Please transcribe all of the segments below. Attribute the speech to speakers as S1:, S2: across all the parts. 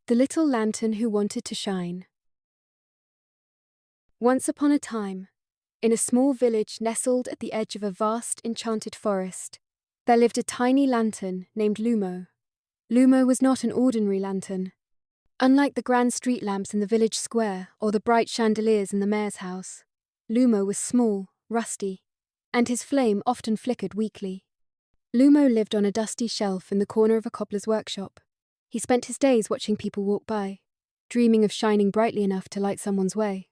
S1: The Little Lantern Who Wanted to Shine. Once upon a time, in a small village nestled at the edge of a vast enchanted forest, there lived a tiny lantern named Lumo. Lumo was not an ordinary lantern. Unlike the grand street lamps in the village square or the bright chandeliers in the mayor's house, Lumo was small, rusty, and his flame often flickered weakly. Lumo lived on a dusty shelf in the corner of a cobbler's workshop. He spent his days watching people walk by, dreaming of shining brightly enough to light someone's way.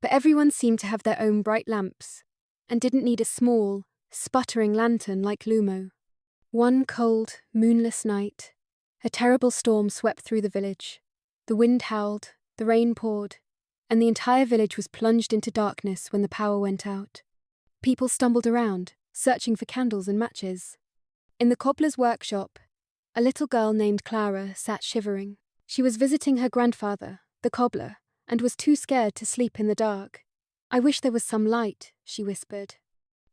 S1: But everyone seemed to have their own bright lamps, and didn't need a small, sputtering lantern like Lumo. One cold, moonless night, a terrible storm swept through the village. The wind howled, the rain poured, and the entire village was plunged into darkness when the power went out. People stumbled around, searching for candles and matches. In the cobbler's workshop, a little girl named Clara sat shivering. She was visiting her grandfather, the cobbler, and was too scared to sleep in the dark. "I wish there was some light," she whispered.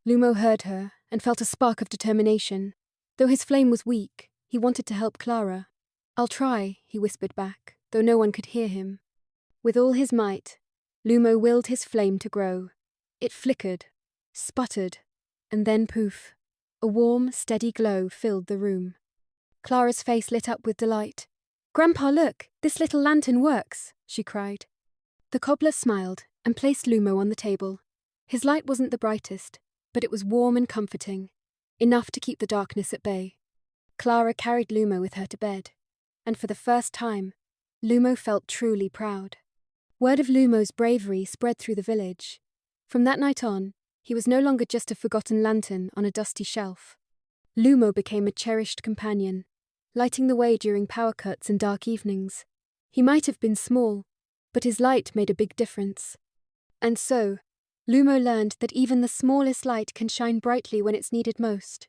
S1: Lumo heard her and felt a spark of determination. Though his flame was weak, he wanted to help Clara. "I'll try," he whispered back, though no one could hear him. With all his might, Lumo willed his flame to grow. It flickered, sputtered, and then poof, a warm, steady glow filled the room. Clara's face lit up with delight. "Grandpa, look, this little lantern works," she cried. The cobbler smiled and placed Lumo on the table. His light wasn't the brightest, but it was warm and comforting, enough to keep the darkness at bay. Clara carried Lumo with her to bed, and for the first time, Lumo felt truly proud. Word of Lumo's bravery spread through the village. From that night on, he was no longer just a forgotten lantern on a dusty shelf. Lumo became a cherished companion, lighting the way during power cuts and dark evenings. He might have been small, but his light made a big difference. And so, Lumo learned that even the smallest light can shine brightly when it's needed most.